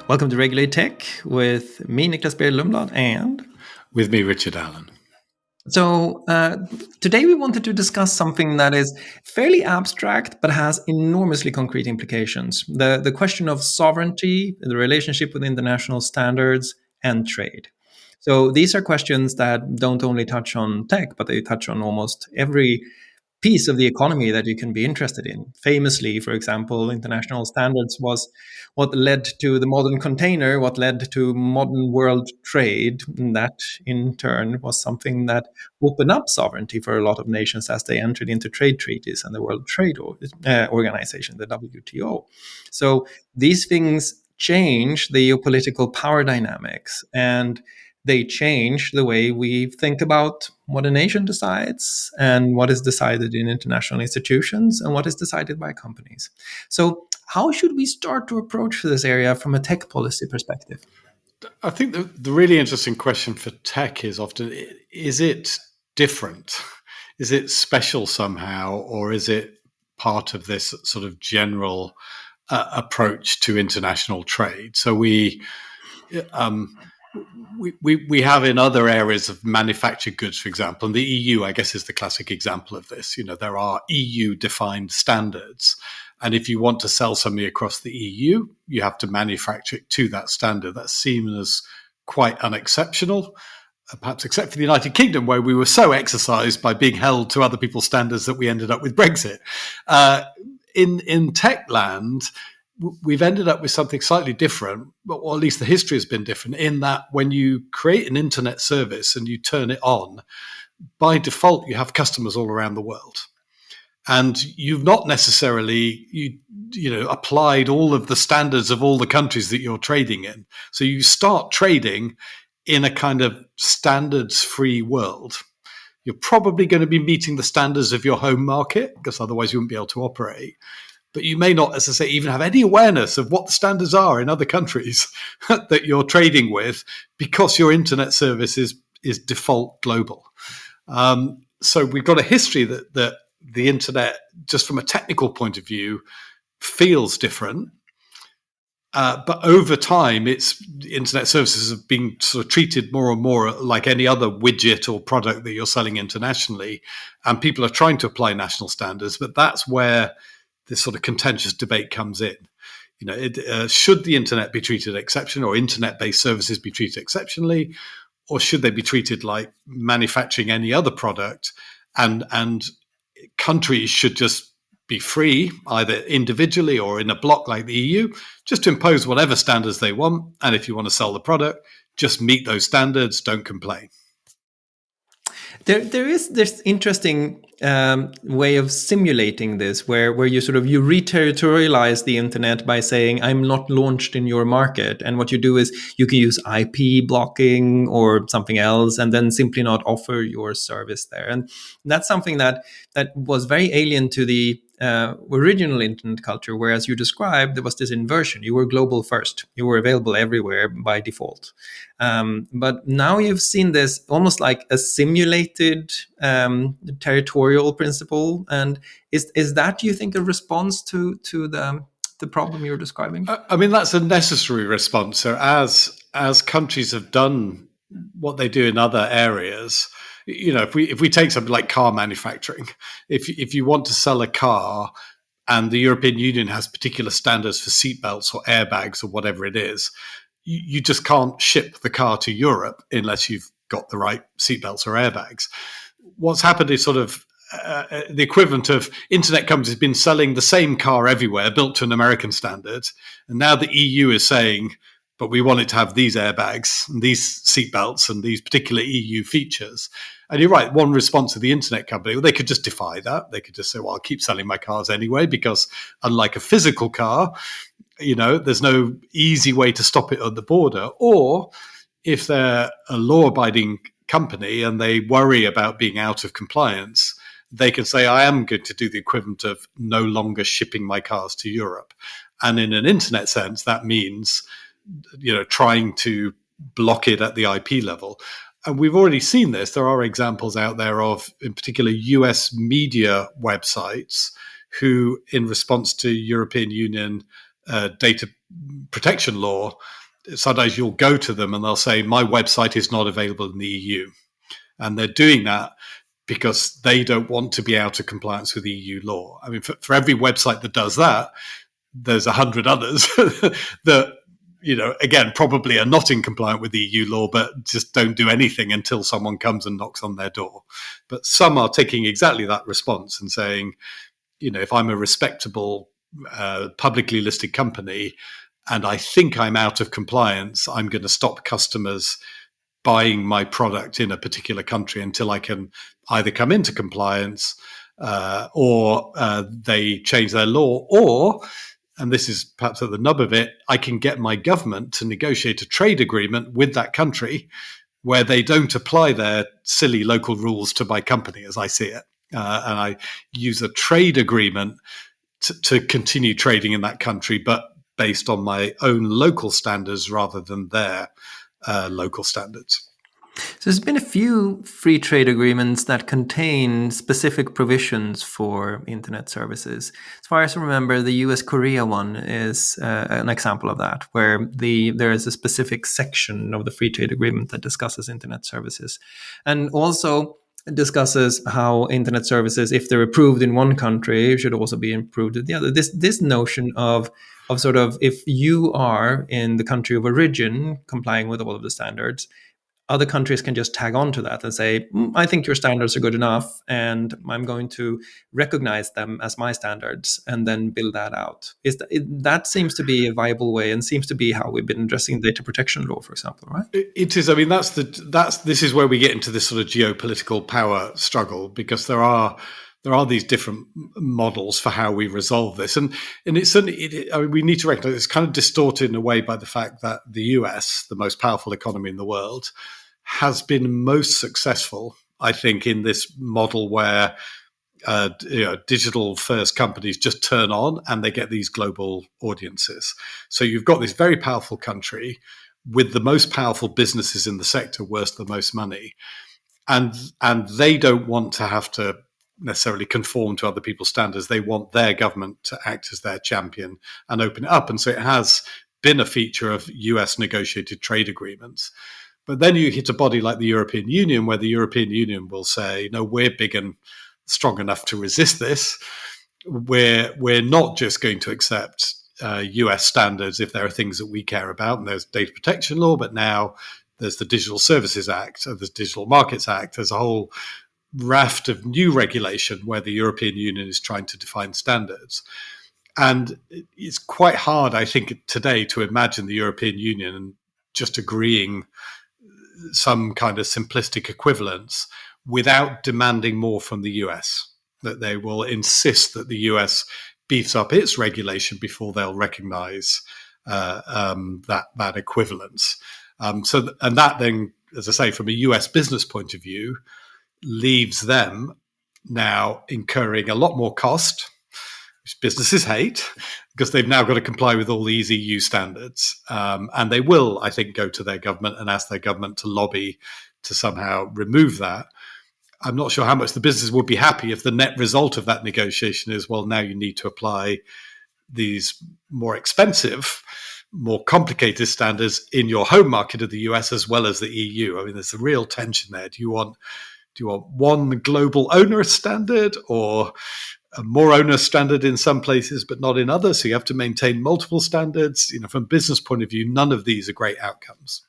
Welcome to Regulate Tech with me, Nicklas, Berild, Lundblad, and with me, Richard Allan. So today we wanted to discuss something that is fairly abstract but has enormously concrete implications. The question of sovereignty, the relationship with international standards, and trade. So these are questions that don't only touch on tech, but they touch on almost every piece of the economy that you can be interested in. Famously, for example, international standards was what led to the modern container, what led to modern world trade. And that, in turn, was something that opened up sovereignty for a lot of nations as they entered into trade treaties and the World Trade Organization, the WTO. So these things change the geopolitical power dynamics, and they change the way we think about what a nation decides and what is decided in international institutions and what is decided by companies. So, how should we start to approach this area from a tech policy perspective? I think the really interesting question for tech is often, is it different? Is it special somehow, or is it part of this sort of general approach to international trade? So we have in other areas of manufactured goods, for example, and the EU, I guess, is the classic example of this. You know, there are EU-defined standards, and if you want to sell something across the EU, you have to manufacture it to that standard. That's seen as quite unexceptional, perhaps except for the United Kingdom, where we were so exercised by being held to other people's standards that we ended up with Brexit. In tech land, we've ended up with something slightly different, or at least the history has been different, in that when you create an internet service and you turn it on, by default, you have customers all around the world. And you've not necessarily applied all of the standards of all the countries that you're trading in. So you start trading in a kind of standards-free world. You're probably going to be meeting the standards of your home market, because otherwise you wouldn't be able to operate. But you may not, as I say, even have any awareness of what the standards are in other countries that you're trading with, because your internet service is default global. So we've got a history that the internet, just from a technical point of view, feels different. But over time, internet services have been sort of treated more and more like any other widget or product that you're selling internationally. And people are trying to apply national standards, but that's where this sort of contentious debate comes in. You know, should the internet be treated exceptionally, or internet-based services be treated exceptionally, or should they be treated like manufacturing any other product? And countries should just be free, either individually or in a bloc like the EU, just to impose whatever standards they want. And if you want to sell the product, just meet those standards, don't complain. There is this interesting way of simulating this, where you re-territorialize the internet by saying, I'm not launched in your market. And what you do is you can use IP blocking or something else, and then simply not offer your service there. And that's something that was very alien to the original internet culture, whereas you described, there was this inversion. You were global first. You were available everywhere by default. But now you've seen this almost like a simulated territorial principle. And is that, do you think, a response to the problem you're describing? I mean, that's a necessary response. So as countries have done what they do in other areas, you know, if we take something like car manufacturing, if you want to sell a car and the European Union has particular standards for seatbelts or airbags or whatever it is, you just can't ship the car to Europe unless you've got the right seatbelts or airbags. What's happened is sort of the equivalent of internet companies have been selling the same car everywhere, built to an American standard. And now the EU is saying, but we want it to have these airbags and these seatbelts and these particular EU features. And you're right, one response of the internet company, well, they could just defy that. They could just say, well, I'll keep selling my cars anyway, because unlike a physical car, you know, there's no easy way to stop it at the border. Or if they're a law-abiding company and they worry about being out of compliance, they can say, I am going to do the equivalent of no longer shipping my cars to Europe. And in an internet sense, that means, you know, trying to block it at the IP level. And we've already seen this. There are examples out there of, in particular, US media websites who, in response to European Union data protection law, sometimes you'll go to them and they'll say, my website is not available in the EU. And they're doing that because they don't want to be out of compliance with EU law. I mean, for every website that does that, there's 100 others that, again, probably are not in compliance with EU law, but just don't do anything until someone comes and knocks on their door. But some are taking exactly that response and saying, if I'm a respectable, publicly listed company and I think I'm out of compliance, I'm going to stop customers buying my product in a particular country until I can either come into compliance or they change their law, or, and this is perhaps at the nub of it, I can get my government to negotiate a trade agreement with that country where they don't apply their silly local rules to my company as I see it. And I use a trade agreement to continue trading in that country, but based on my own local standards rather than their local standards. So there's been a few free trade agreements that contain specific provisions for internet services. As far as I remember, the US-Korea one is an example of that, where there is a specific section of the free trade agreement that discusses internet services, and also discusses how internet services, if they're approved in one country, should also be approved in the other. This notion of sort of, if you are in the country of origin complying with all of the standards, other countries can just tag on to that and say, I think your standards are good enough, and I'm going to recognize them as my standards, and then build that out. That seems to be a viable way, and seems to be how we've been addressing data protection law, for example, right? It is. I mean, this is where we get into this sort of geopolitical power struggle, because there are these different models for how we resolve this, and it's certainly. I mean, we need to recognize it's kind of distorted in a way by the fact that the US, the most powerful economy in the world, has been most successful, I think, in this model where digital first companies just turn on and they get these global audiences. So you've got this very powerful country with the most powerful businesses in the sector worth the most money, and they don't want to have to necessarily conform to other people's standards. They want their government to act as their champion and open it up. And so it has been a feature of US negotiated trade agreements. But then you hit a body like the European Union, where the European Union will say, no, we're big and strong enough to resist this. We're not just going to accept US standards if there are things that we care about. And there's data protection law, but now there's the Digital Services Act, there's the Digital Markets Act. There's a whole raft of new regulation where the European Union is trying to define standards. And it's quite hard, I think, today to imagine the European Union just agreeing some kind of simplistic equivalence without demanding more from the US, that they will insist that the US beefs up its regulation before they'll recognize that equivalence. And that then, as I say, from a US business point of view, leaves them now incurring a lot more cost, which businesses hate, because they've now got to comply with all these EU standards. And they will, I think, go to their government and ask their government to lobby to somehow remove that. I'm not sure how much the business would be happy if the net result of that negotiation is, well, now you need to apply these more expensive, more complicated standards in your home market of the US as well as the EU. I mean, there's a real tension there. Do you want one global onerous standard, or a more onerous standard in some places but not in others? So you have to maintain multiple standards. From a business point of view, none of these are great outcomes.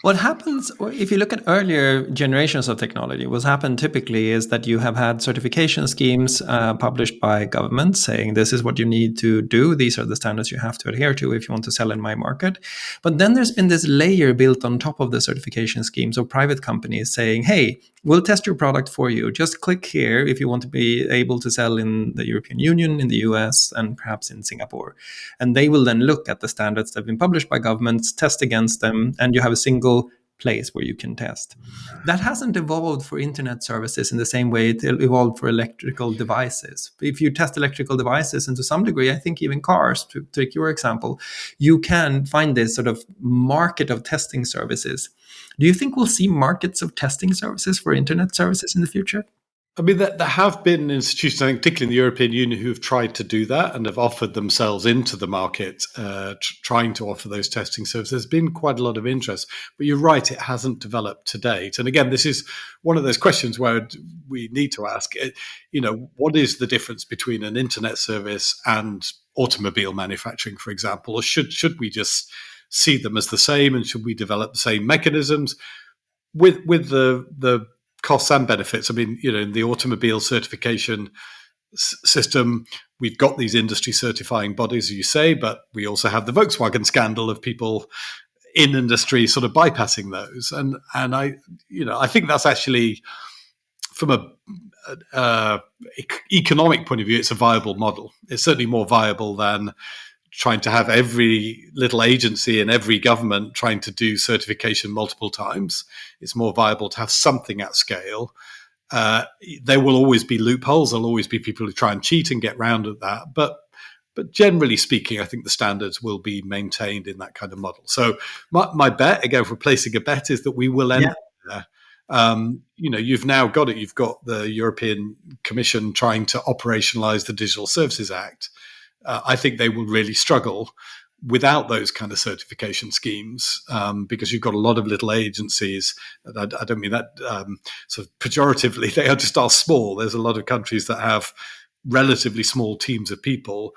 What happens, or if you look at earlier generations of technology, what's happened typically is that you have had certification schemes published by governments saying this is what you need to do. These are the standards you have to adhere to if you want to sell in my market. But then there's been this layer built on top of the certification schemes of private companies saying, hey, we'll test your product for you. Just click here if you want to be able to sell in the European Union, in the US, and perhaps in Singapore. And they will then look at the standards that have been published by governments, test against them, and you have a single place where you can test. That hasn't evolved for internet services in the same way it evolved for electrical devices. If you test electrical devices, and to some degree, I think even cars, to take your example, you can find this sort of market of testing services. Do you think we'll see markets of testing services for internet services in the future? I mean, there have been institutions, I think, particularly in the European Union, who have tried to do that and have offered themselves into the market, trying to offer those testing services. There's been quite a lot of interest, but you're right, it hasn't developed to date. And again, this is one of those questions where we need to ask, what is the difference between an internet service and automobile manufacturing, for example? Or should we just see them as the same, and should we develop the same mechanisms with the costs and benefits? I mean, in the automobile certification system, we've got these industry certifying bodies, as you say, but we also have the Volkswagen scandal of people in industry sort of bypassing those. And I think that's actually, from a economic point of view, it's a viable model. It's certainly more viable than trying to have every little agency in every government trying to do certification multiple times. It's more viable to have something at scale. There will always be loopholes. There'll always be people who try and cheat and get round at that. But generally speaking, I think the standards will be maintained in that kind of model. So my bet, again, for placing a bet, is that we will end up there. You've now got it. You've got the European Commission trying to operationalize the Digital Services Act. I think they will really struggle without those kind of certification schemes, because you've got a lot of little agencies. I don't mean that sort of pejoratively. They are small. There's a lot of countries that have relatively small teams of people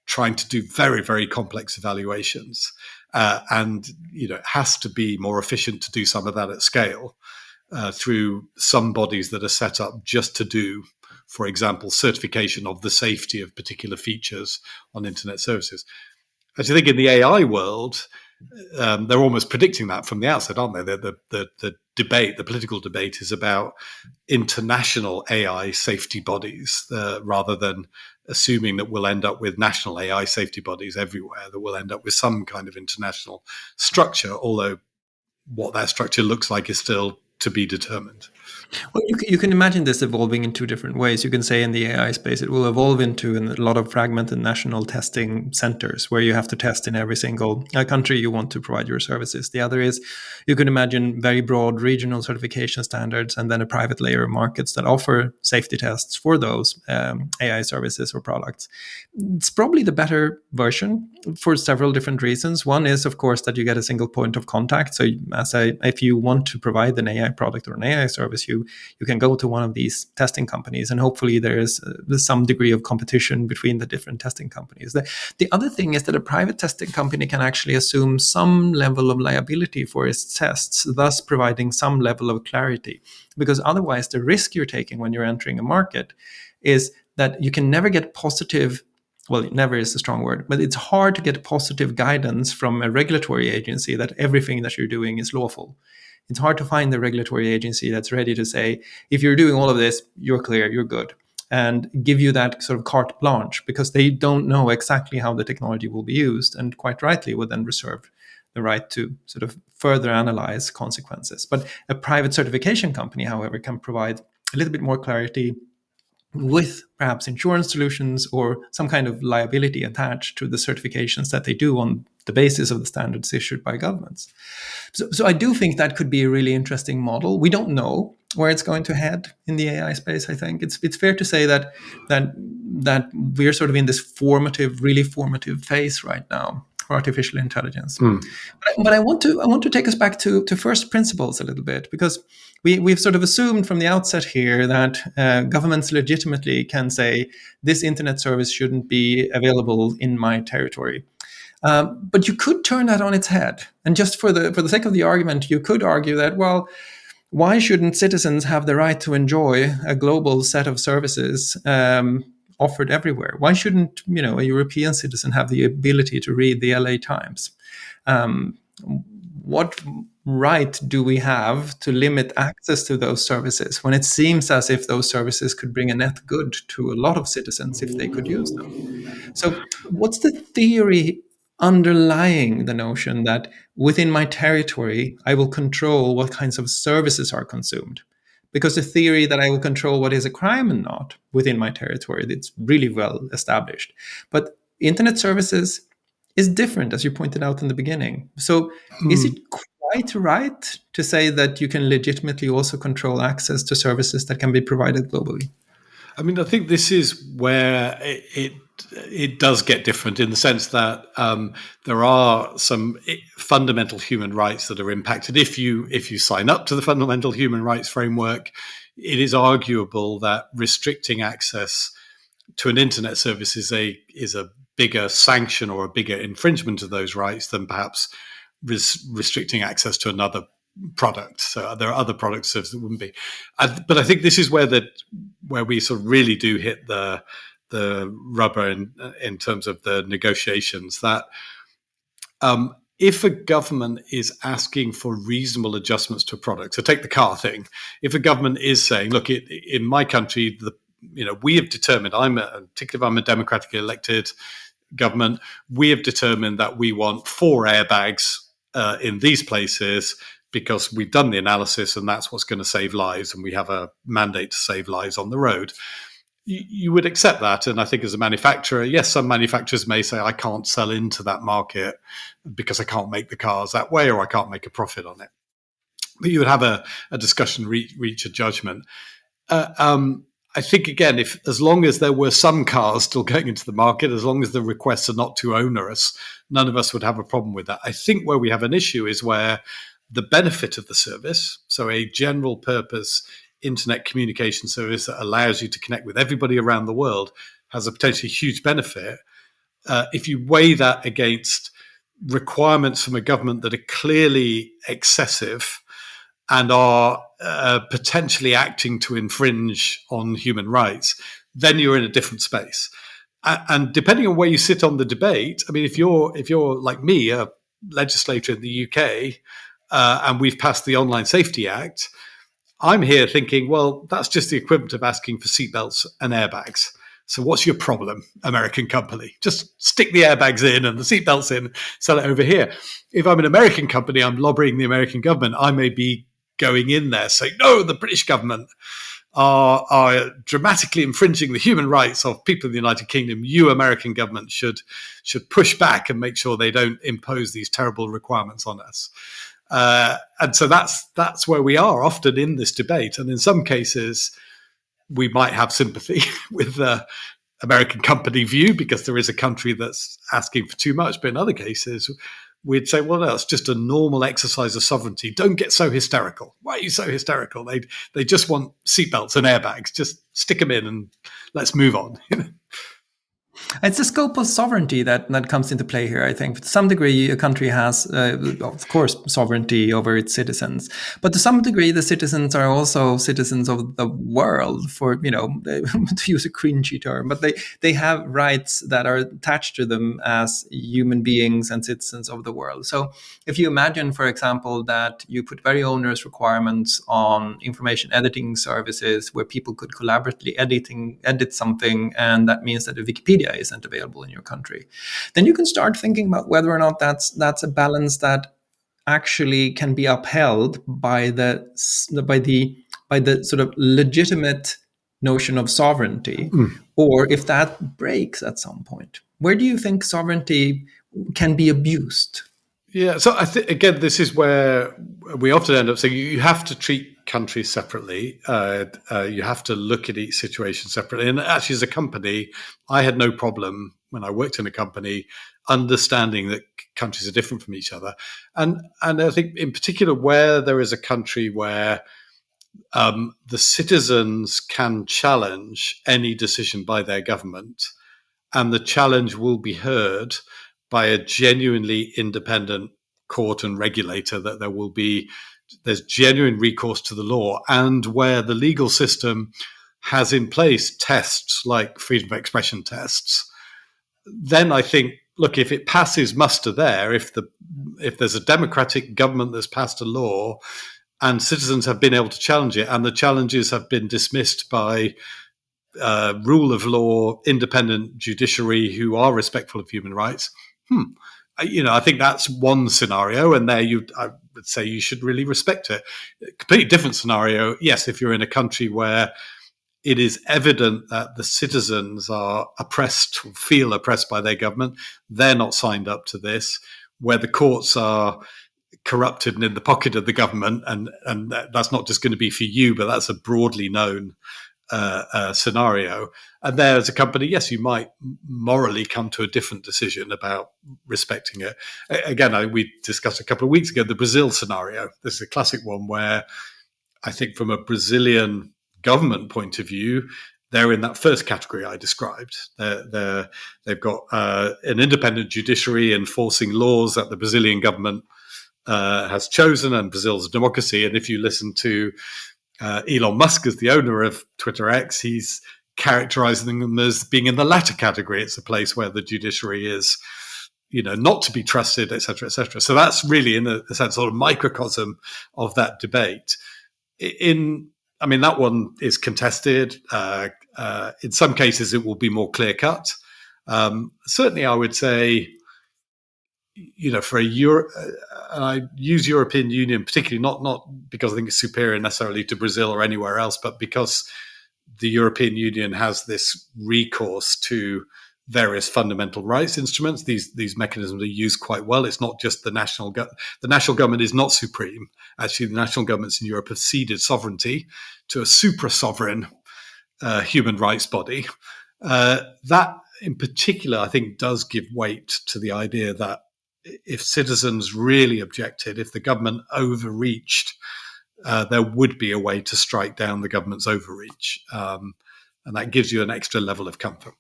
trying to do very, very complex evaluations. And it has to be more efficient to do some of that at scale through some bodies that are set up just to do, for example, certification of the safety of particular features on internet services. I think in the AI world, they're almost predicting that from the outset, aren't they? The debate, the political debate, is about international AI safety bodies, rather than assuming that we'll end up with national AI safety bodies everywhere, that we'll end up with some kind of international structure, although what that structure looks like is still to be determined. Well, you can imagine this evolving in two different ways. You can say in the AI space, it will evolve into a lot of fragmented national testing centers where you have to test in every single country you want to provide your services. The other is you can imagine very broad regional certification standards and then a private layer of markets that offer safety tests for those AI services or products. It's probably the better version for several different reasons. One is, of course, that you get a single point of contact. So if you want to provide an AI product or an AI service, you can go to one of these testing companies, and hopefully there's some degree of competition between the different testing companies. The other thing is that a private testing company can actually assume some level of liability for its tests, thus providing some level of clarity. Because otherwise, the risk you're taking when you're entering a market is that you can never get positive. Well, never is a strong word, but it's hard to get positive guidance from a regulatory agency that everything that you're doing is lawful. It's hard to find the regulatory agency that's ready to say, if you're doing all of this, you're clear, you're good, and give you that sort of carte blanche, because they don't know exactly how the technology will be used, and quite rightly would then reserve the right to sort of further analyze consequences. But a private certification company, however, can provide a little bit more clarity with perhaps insurance solutions or some kind of liability attached to the certifications that they do on the basis of the standards issued by governments. So I do think that could be a really interesting model. We don't know where it's going to head in the AI space. I think it's fair to say that we're sort of in this really formative phase right now for artificial intelligence. But I want to take us back to first principles a little bit, because we've sort of assumed from the outset here that governments legitimately can say this internet service shouldn't be available in my territory. But you could turn that on its head, and just for the sake of the argument, you could argue that, well, why shouldn't citizens have the right to enjoy a global set of services offered everywhere? Why shouldn't a European citizen have the ability to read the LA Times? What right do we have to limit access to those services when it seems as if those services could bring a net good to a lot of citizens if they could use them? So what's the theory underlying the notion that within my territory, I will control what kinds of services are consumed? Because the theory that I will control what is a crime and not within my territory, it's really well established. But internet services, is different, as you pointed out in the beginning. So, is Hmm. it quite right to say that you can legitimately also control access to services that can be provided globally? I mean, I think this is where it does get different in the sense that there are some fundamental human rights that are impacted. If you sign up to the fundamental human rights framework, it is arguable that restricting access to an internet service is a bigger sanction or a bigger infringement of those rights than perhaps restricting access to another product. So there are other product services that wouldn't be. But I think this is where we sort of really do hit the rubber in terms of the negotiations. That if a government is asking for reasonable adjustments to a product, so take the car thing. If a government is saying, "Look, in my country, we have determined, particularly if I'm a democratically elected government, we have determined that we want 4 airbags in these places because we've done the analysis and that's what's going to save lives, and we have a mandate to save lives on the road." You would accept that. And I think as a manufacturer, yes, some manufacturers may say, I can't sell into that market because I can't make the cars that way or I can't make a profit on it. But you would have a discussion, reach a judgment. I think again, if as long as there were some cars still going into the market, as long as the requests are not too onerous, none of us would have a problem with that. I think where we have an issue is where the benefit of the service, so a general purpose internet communication service that allows you to connect with everybody around the world, has a potentially huge benefit. If you weigh that against requirements from a government that are clearly excessive and are potentially acting to infringe on human rights, then you're in a different space. And depending on where you sit on the debate, I mean, if you're like me, a legislator in the UK, and we've passed the Online Safety Act, I'm here thinking, well, that's just the equivalent of asking for seatbelts and airbags. So what's your problem, American company? Just stick the airbags in and the seatbelts in, sell it over here. If I'm an American company, I'm lobbying the American government, I may be going in there saying, no, the British government are dramatically infringing the human rights of people in the United Kingdom. You, American government, should push back and make sure they don't impose these terrible requirements on us. And so that's where we are often in this debate. And in some cases, we might have sympathy with the American company view because there is a country that's asking for too much. But in other cases, we'd say, well, no, it's just a normal exercise of sovereignty. Don't get so hysterical. Why are you so hysterical? They just want seatbelts and airbags. Just stick them in and let's move on. It's the scope of sovereignty that comes into play here, I think. To some degree, a country has, of course, sovereignty over its citizens. But to some degree, the citizens are also citizens of the world, for, to use a cringy term. But they have rights that are attached to them as human beings and citizens of the world. So if you imagine, for example, that you put very onerous requirements on information editing services where people could collaboratively edit something, and that means that the Wikipedia isn't available in your country, then you can start thinking about whether or not that's a balance that actually can be upheld by the sort of legitimate notion of sovereignty, or if that breaks at some point. Where do you think sovereignty can be abused? Yeah, so I think again, this is where we often end up saying you have to treat countries separately. You have to look at each situation separately. And actually, as a company, I had no problem when I worked in a company understanding that countries are different from each other. And I think in particular where there is a country where the citizens can challenge any decision by their government, and the challenge will be heard by a genuinely independent court and regulator, that there's genuine recourse to the law, and where the legal system has in place tests like freedom of expression tests, then I think, look, if it passes muster there, if there's a democratic government that's passed a law and citizens have been able to challenge it, and the challenges have been dismissed by rule of law, independent judiciary who are respectful of human rights. I think that's one scenario, and there I would say you should really respect it. A completely different scenario, yes, if you're in a country where it is evident that the citizens are oppressed, feel oppressed by their government. They're not signed up to this, where the courts are corrupted and in the pocket of the government. And that's not just going to be for you, but that's a broadly known scenario. And there, as a company, yes, you might morally come to a different decision about respecting it. Again, we discussed a couple of weeks ago the Brazil scenario. This is a classic one where I think from a Brazilian government point of view, they're in that first category I described. They've got an independent judiciary enforcing laws that the Brazilian government has chosen, and Brazil's a democracy. And if you listen to Elon Musk as the owner of Twitter X, he's characterizing them as being in the latter category. It's a place where the judiciary is, not to be trusted, et cetera, et cetera. So that's really, in a sense, sort of microcosm of that debate. That one is contested. In some cases, it will be more clear cut. Certainly, I would say, for and I use European Union particularly not because I think it's superior necessarily to Brazil or anywhere else, but because the European Union has this recourse to various fundamental rights instruments. These mechanisms are used quite well. It's not just the national government is not supreme. Actually, the national governments in Europe have ceded sovereignty to a supra-sovereign human rights body. That, in particular, I think does give weight to the idea that if citizens really objected, if the government overreached, there would be a way to strike down the government's overreach. And that gives you an extra level of comfort.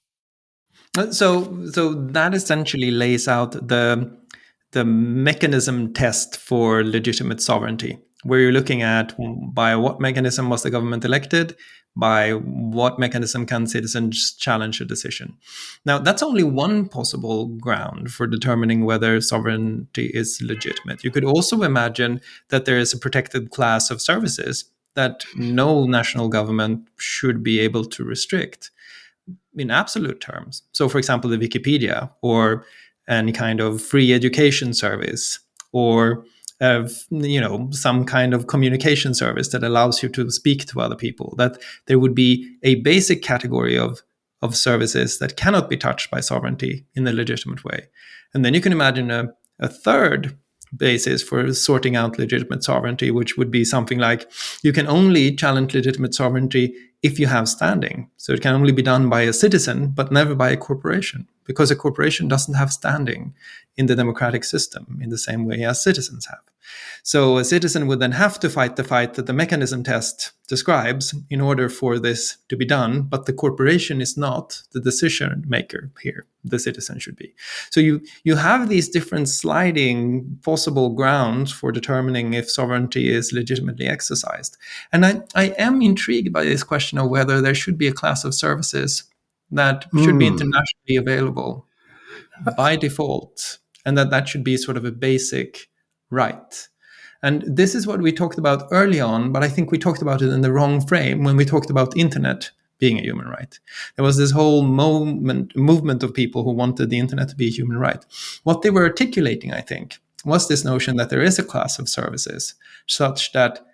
So that essentially lays out the mechanism test for legitimate sovereignty, where you're looking at by what mechanism was the government elected, by what mechanism can citizens challenge a decision. Now, that's only one possible ground for determining whether sovereignty is legitimate. You could also imagine that there is a protected class of services that no national government should be able to restrict in absolute terms. So, for example, the Wikipedia, or any kind of free education service, or some kind of communication service that allows you to speak to other people. That there would be a basic category of services that cannot be touched by sovereignty in a legitimate way. And then you can imagine a third basis for sorting out legitimate sovereignty, which would be something like you can only challenge legitimate sovereignty if you have standing. So it can only be done by a citizen, but never by a corporation, because a corporation doesn't have standing in the democratic system in the same way as citizens have. So a citizen would then have to fight the fight that the mechanism test describes in order for this to be done, but the corporation is not the decision maker here. The citizen should be. So you have these different sliding possible grounds for determining if sovereignty is legitimately exercised. And I am intrigued by this question of whether there should be a class of services that should be internationally available by default, and that should be sort of a basic right. And this is what we talked about early on, but I think we talked about it in the wrong frame when we talked about internet being a human right. There was this whole movement of people who wanted the internet to be a human right. What they were articulating, I think, was this notion that there is a class of services such that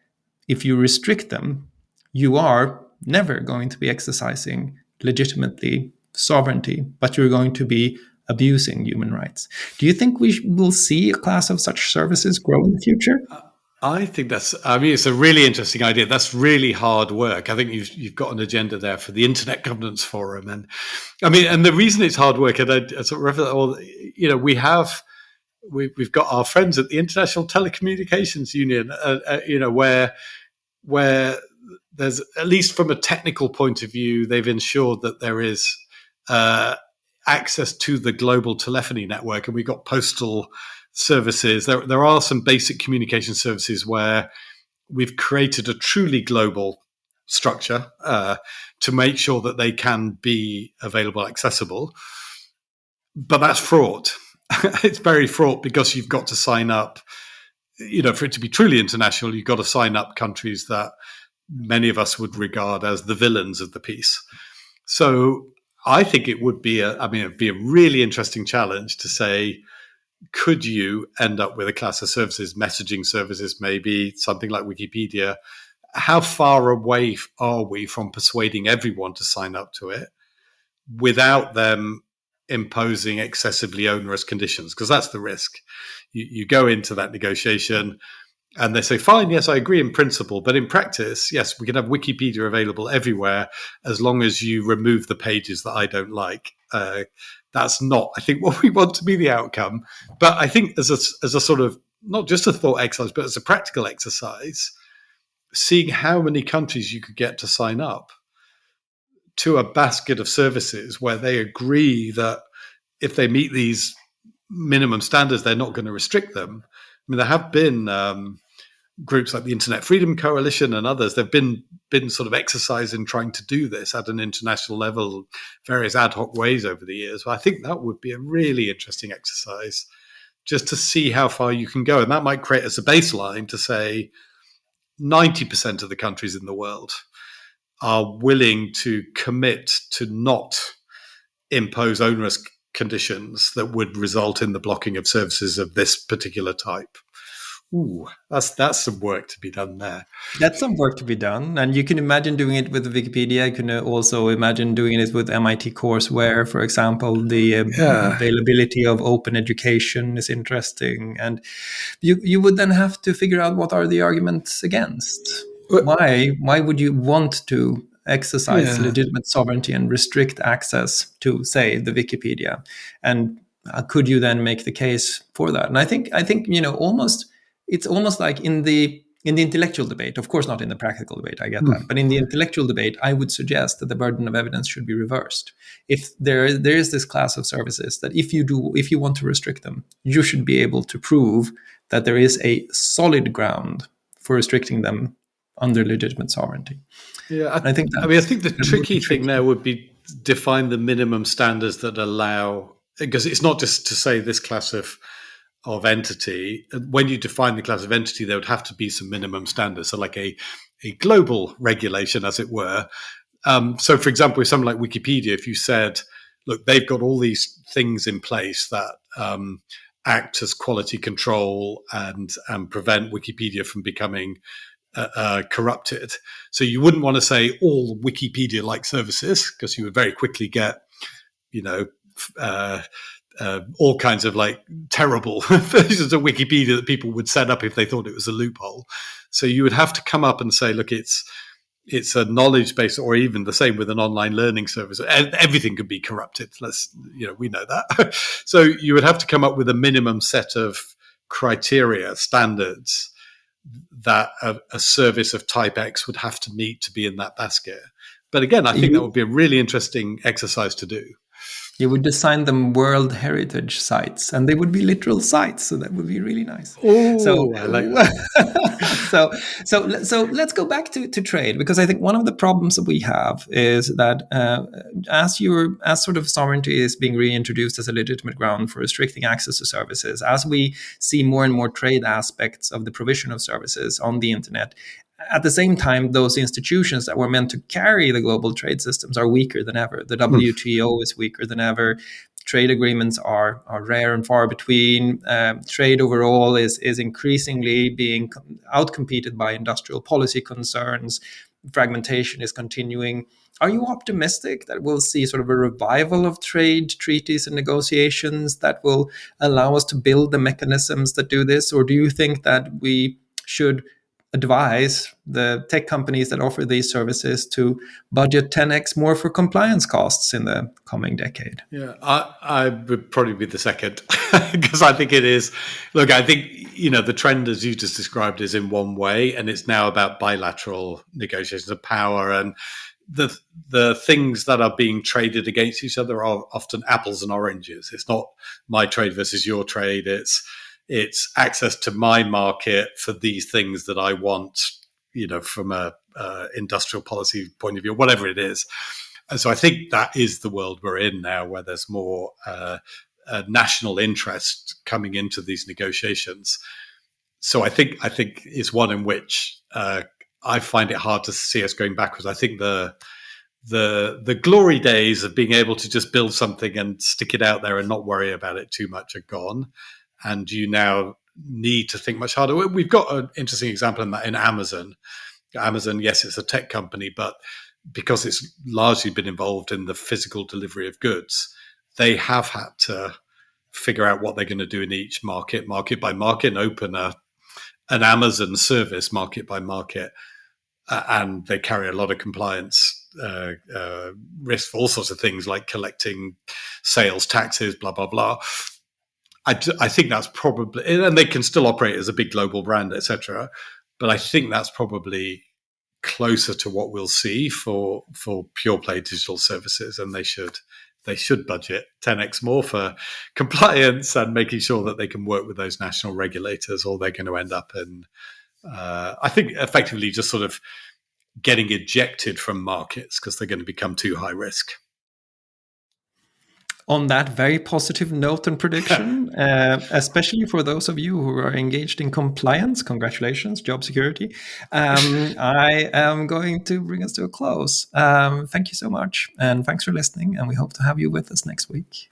if you restrict them, you are never going to be exercising legitimately sovereignty, but you're going to be abusing human rights. Do you think we will see a class of such services grow in the future? I think it's a really interesting idea. That's really hard work. I think you've got an agenda there for the Internet Governance Forum. And the reason it's hard work, and I sort of, we've got our friends at the International Telecommunications Union, where there's, at least from a technical point of view, they've ensured that there is access to the global telephony network, and we've got postal services. There are some basic communication services where we've created a truly global structure to make sure that they can be available, accessible. But that's fraught. It's very fraught because you've got to sign up, for it to be truly international, you've got to sign up countries that many of us would regard as the villains of the piece. So I think it would be it'd be a really interesting challenge to say, could you end up with a class of services, messaging services, maybe something like Wikipedia, how far away are we from persuading everyone to sign up to it without them imposing excessively onerous conditions? Because that's the risk. You go into that negotiation and they say, fine, yes, I agree in principle, but in practice, yes, we can have Wikipedia available everywhere as long as you remove the pages that I don't like. That's not, I think, what we want to be the outcome. But I think as a sort of, not just a thought exercise, but as a practical exercise, seeing how many countries you could get to sign up to a basket of services where they agree that if they meet these minimum standards, they're not going to restrict them. I mean, there have been groups like the Internet Freedom Coalition and others. They've been sort of exercising trying to do this at an international level, various ad hoc ways over the years. But I think that would be a really interesting exercise just to see how far you can go. And that might create as a baseline to say 90% of the countries in the world are willing to commit to not impose onerous conditions that would result in the blocking of services of this particular type. Ooh, that's some work to be done there. That's some work to be done, and you can imagine doing it with Wikipedia. You can also imagine doing it with MIT courseware, for example. The availability of open education is interesting, and you would then have to figure out what are the arguments against. Why would you want to exercise legitimate sovereignty and restrict access to, say, the Wikipedia? And could you then make the case for that? And I think almost it's almost like in the intellectual debate, of course not in the practical debate, I get that, but in the intellectual debate, I would suggest that the burden of evidence should be reversed. If there is this class of services that if you want to restrict them, you should be able to prove that there is a solid ground for restricting them under legitimate sovereignty. Yeah, I think the tricky thing there would be define the minimum standards that allow, because it's not just to say this class of entity. When you define the class of entity, there would have to be some minimum standards, so like a global regulation, as it were. So, for example, with something like Wikipedia, if you said, look, they've got all these things in place that act as quality control and prevent Wikipedia from becoming corrupted. So you wouldn't want to say all Wikipedia-like services, because you would very quickly get, all kinds of like terrible versions of Wikipedia that people would set up if they thought it was a loophole. So you would have to come up and say, look, it's a knowledge base, or even the same with an online learning service. Everything could be corrupted. We know that. So you would have to come up with a minimum set of criteria, standards that a service of type X would have to meet to be in that basket. But again, I think that would be a really interesting exercise to do. You would design them World Heritage sites, and they would be literal sites, so that would be really nice. Oh, I like that. so let's go back to trade, because I think one of the problems that we have is that as sort of sovereignty is being reintroduced as a legitimate ground for restricting access to services, as we see more and more trade aspects of the provision of services on the internet, at the same time, those institutions that were meant to carry the global trade systems are weaker than ever. The WTO is weaker than ever. Trade agreements are rare and far between. Trade overall is increasingly being outcompeted by industrial policy concerns. Fragmentation is continuing. Are you optimistic that we'll see sort of a revival of trade treaties and negotiations that will allow us to build the mechanisms that do this? Or do you think that we should advise the tech companies that offer these services to budget 10x more for compliance costs in the coming decade? Yeah, I would probably be the second, because I think it is. Look, I think, the trend, as you just described, is in one way, and it's now about bilateral negotiations of power, and the things that are being traded against each other are often apples and oranges. It's not my trade versus your trade. It's access to my market for these things that I want, from a industrial policy point of view, whatever it is. And so I think that is the world we're in now, where there's more national interest coming into these negotiations. So I think it's one in which I find it hard to see us going backwards. I think the glory days of being able to just build something and stick it out there and not worry about it too much are gone. And you now need to think much harder. We've got an interesting example in that in Amazon. Amazon, yes, it's a tech company, but because it's largely been involved in the physical delivery of goods, they have had to figure out what they're going to do in each market, market by market, and open an Amazon service market by market. And they carry a lot of compliance risk for all sorts of things like collecting sales taxes, blah, blah, blah. I think that's probably, and they can still operate as a big global brand, etc. But I think that's probably closer to what we'll see for pure play digital services, and they should budget 10x more for compliance and making sure that they can work with those national regulators, or they're going to end up in, I think, effectively just sort of getting ejected from markets because they're going to become too high risk. On that very positive note and prediction, especially for those of you who are engaged in compliance, congratulations, job security. I am going to bring us to a close. Thank you so much, and thanks for listening, and we hope to have you with us next week.